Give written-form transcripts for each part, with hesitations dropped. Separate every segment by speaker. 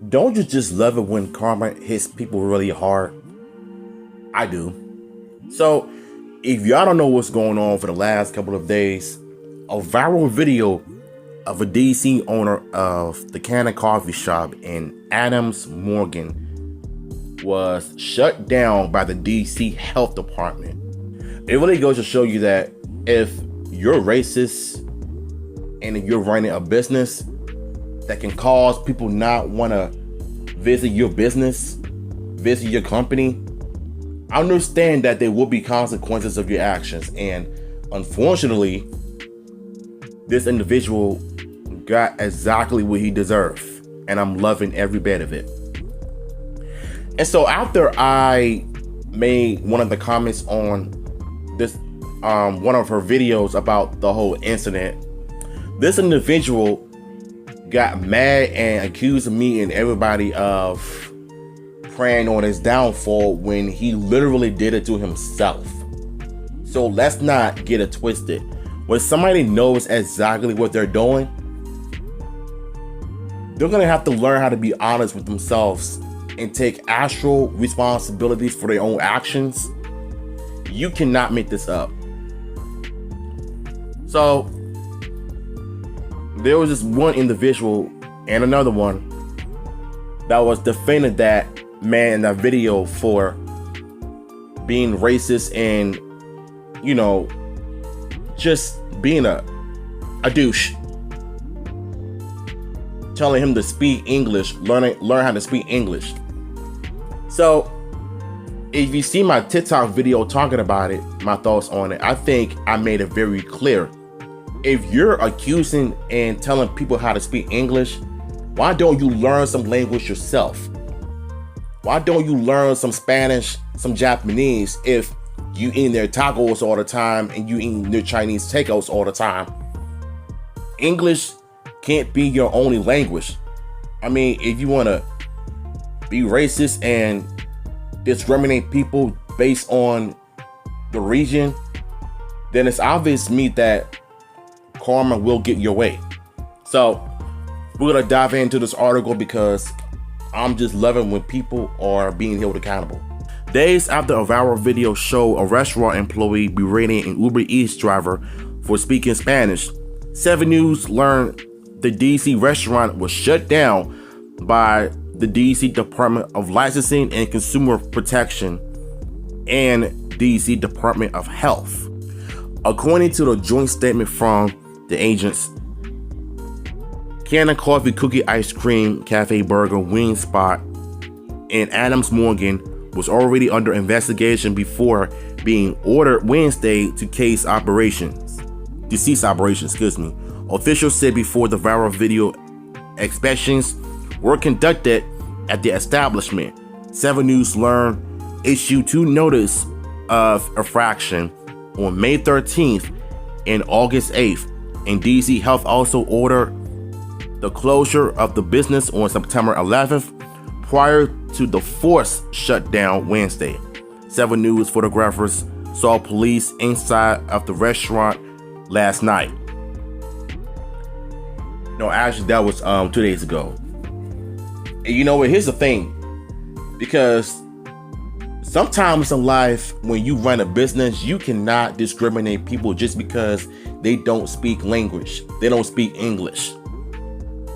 Speaker 1: Don't you just love it when karma hits people really hard? I do. So, if y'all don't know what's going on for the last couple of days, a viral video of a DC owner of the Canna Coffee shop in Adams Morgan was shut down by the DC Health Department. It really goes to show you that if you're racist and if you're running a business that can cause people not want to visit your business, visit your company, understand that there will be consequences of your actions. And unfortunately, this individual got exactly what he deserved. And I'm loving every bit of it. And so after I made one of the comments on this, one of her videos about the whole incident, this individual got mad and accused me and everybody of preying on his downfall when he literally did it to himself. So let's not get it twisted. When somebody knows exactly what they're doing, they're gonna have to learn how to be honest with themselves and take actual responsibilities for their own actions. You cannot make this up. So there was this one individual and another one that was defending that man in that video for being racist and, you know, just being a douche. Telling him to speak English, learn how to speak English. So if you see my TikTok video talking about it, my thoughts on it, I think I made it very clear. If you're accusing and telling people how to speak English, why don't you learn some language yourself? Why don't you learn some Spanish, some Japanese if you eating their tacos all the time and you eating their Chinese takeouts all the time? English can't be your only language. I mean, if you want to be racist and discriminate people based on the region, then it's obvious to me that karma will get your way. So we're gonna dive into this article because I'm just loving when people are being held accountable. Days after a viral video showed a restaurant employee berating an Uber Eats driver for speaking Spanish, 7 News learned the DC restaurant was shut down by the DC Department of Licensing and Consumer Protection and DC Department of Health. According to the joint statement from the agents, Canna Coffee Cookie Ice Cream Cafe Burger Wing Spot in Adams Morgan was already under investigation before being ordered Wednesday to cease operations. Officials said before the viral video, inspections were conducted at the establishment. 7 News learned issued 2 notice of infraction on May 13th and August 8th, and DC Health also ordered the closure of the business on September 11th prior to the forced shutdown Wednesday. 7 News photographers saw police inside of the restaurant last night. No, actually, that was 2 days ago. And you know what? Here's the thing. Because sometimes in life, when you run a business, you cannot discriminate people just because they don't speak language. They don't speak English.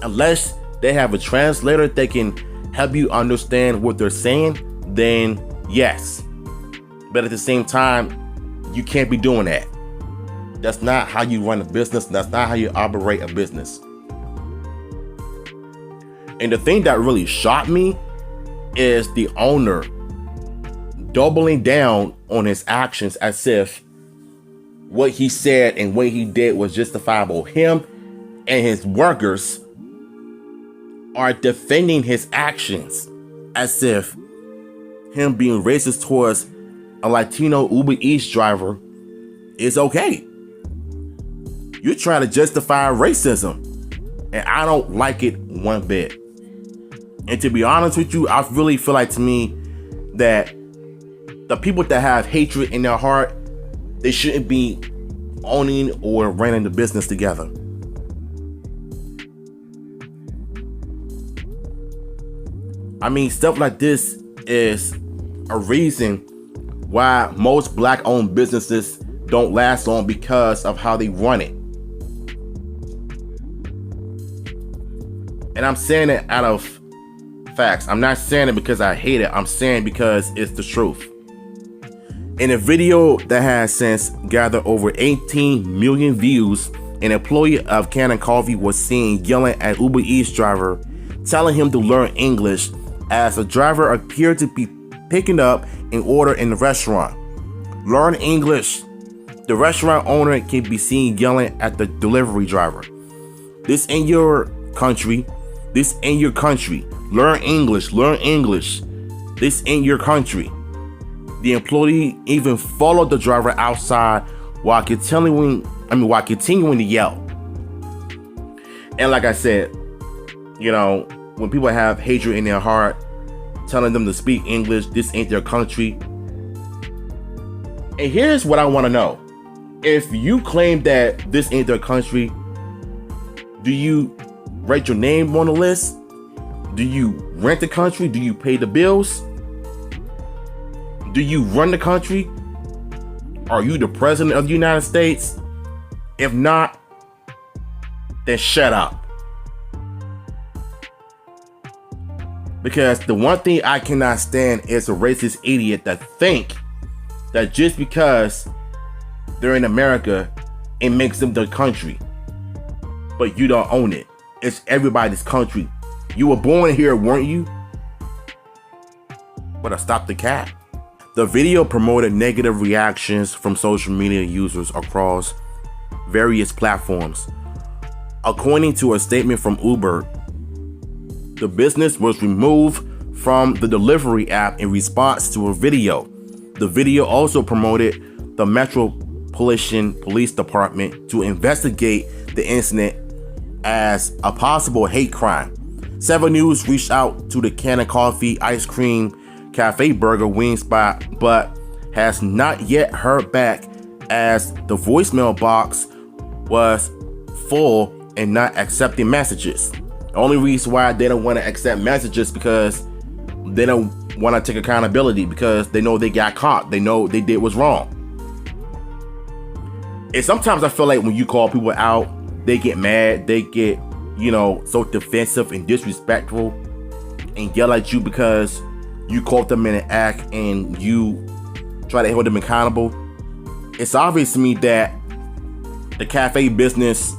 Speaker 1: Unless they have a translator that can help you understand what they're saying, then yes. But at the same time, you can't be doing that. That's not how you run a business. That's not how you operate a business. And the thing that really shocked me is the owner doubling down on his actions as if what he said and what he did was justifiable. Him and his workers are defending his actions as if him being racist towards a Latino Uber Eats driver is okay. You're trying to justify racism, and I don't like it one bit. And to be honest with you, I really feel like, to me, that the people that have hatred in their heart, they shouldn't be owning or running the business together. I mean, stuff like this is a reason why most black-owned businesses don't last long, because of how they run it. And I'm saying it out of facts. I'm not saying it because I hate it. I'm saying because it's the truth. In a video that has since gathered over 18 million views, an employee of Canna Coffee was seen yelling at Uber Eats driver, telling him to learn English, as the driver appeared to be picking up an order in the restaurant. Learn English. The restaurant owner can be seen yelling at the delivery driver. This in your country. This in your country. Learn English. Learn English. This in your country. The employee even followed the driver outside while continuing to yell. And like I said, you know, when people have hatred in their heart, telling them to speak English, this ain't their country. And here's what I want to know. If you claim that this ain't their country, do you write your name on the list? Do you rent the country? Do you pay the bills? Do you run the country? Are you the president of the United States? If not, then shut up. Because the one thing I cannot stand is a racist idiot that think that just because they're in America, it makes them the country. But you don't own it. It's everybody's country. You were born here, weren't you? But I stopped the cat. The video promoted negative reactions from social media users across various platforms. According to a statement from Uber, the business was removed from the delivery app in response to a video. The video also promoted the Metropolitan Police Department to investigate the incident as a possible hate crime. 7 News reached out to the Canna Coffee Ice Cream Cafe Burger Wing spot, but has not yet heard back, as the voicemail box was full and not accepting messages. The only reason why they don't want to accept messages because they don't want to take accountability, because they know they got caught. They know they did what's wrong. And sometimes I feel like when you call people out, they get mad, they get, you know, so defensive and disrespectful and yell at you because you caught them in an act and you try to hold them accountable. It's obvious to me that the cafe business,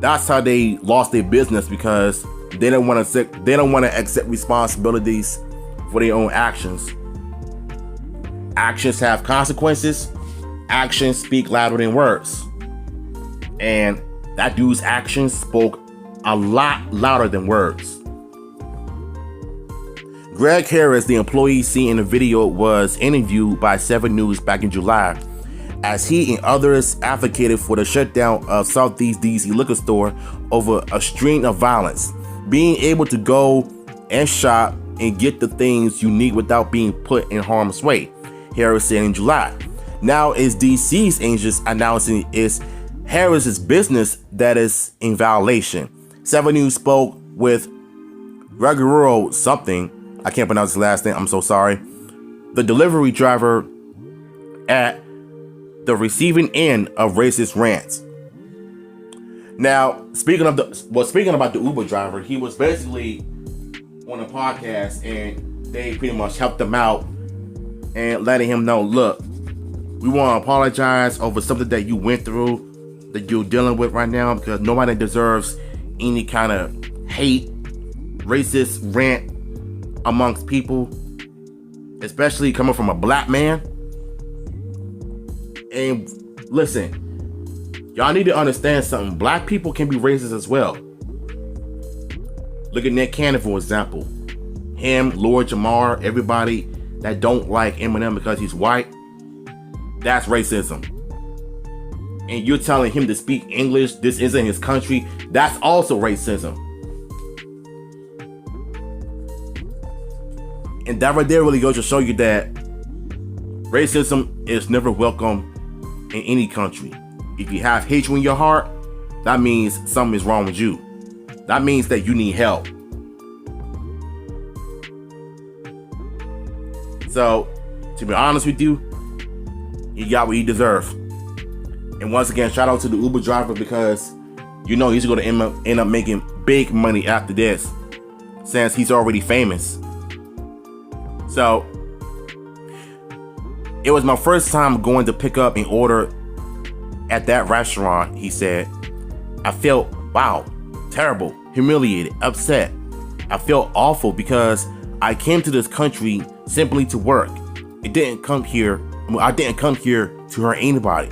Speaker 1: that's how they lost their business, because they don't want to accept responsibilities for their own actions. Actions have consequences. Actions speak louder than words. And that dude's actions spoke a lot louder than words. Greg Harris, the employee seen in the video, was interviewed by 7 News back in July, as he and others advocated for the shutdown of Southeast DC liquor store over a string of violence. Being able to go and shop and get the things you need without being put in harm's way, Harris said in July. Now it's DC's agents announcing it's Harris's business that is in violation. 7 News spoke with Gregorio something, I can't pronounce his last name, I'm so sorry, the delivery driver at the receiving end of racist rants. Now, speaking about the Uber driver, he was basically on a podcast and they pretty much helped him out and letting him know, look, we want to apologize over something that you went through, that you're dealing with right now, because nobody deserves any kind of hate, racist rant amongst people, especially coming from a black man. And listen, y'all need to understand something. Black people can be racist as well. Look at Nick Cannon, for example. Him, Lord Jamar, everybody that don't like Eminem because he's white, that's racism. And you're telling him to speak English, this isn't his country, that's also racism. And that right there really goes to show you that racism is never welcome in any country. If you have hatred in your heart, that means something is wrong with you. That means that you need help. So, to be honest with you, he got what he deserved. And once again, shout out to the Uber driver, because you know he's going to end up making big money after this, since he's already famous. So, it was my first time going to pick up an order at that restaurant, he said. I felt, wow, terrible, humiliated, upset. I felt awful because I came to this country simply to work. I didn't come here to hurt anybody.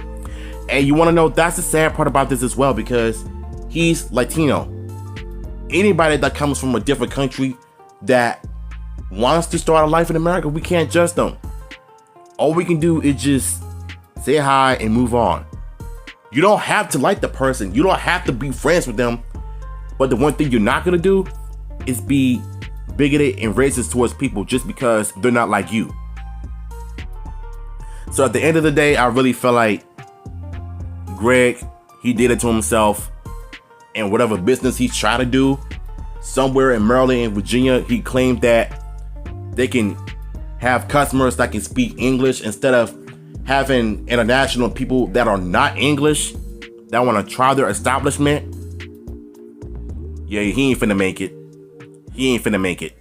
Speaker 1: And you want to know, that's the sad part about this as well, because he's Latino. Anybody that comes from a different country that wants to start a life in America, we can't judge them. All we can do is just say hi and move on. You don't have to like the person. You don't have to be friends with them. But the one thing you're not going to do is be bigoted and racist towards people just because they're not like you. So at the end of the day, I really felt like Greg, he did it to himself. And whatever business he's trying to do, somewhere in Maryland and Virginia, he claimed that they can have customers that can speak English instead of having international people that are not English that want to try their establishment. Yeah, he ain't finna make it. He ain't finna make it.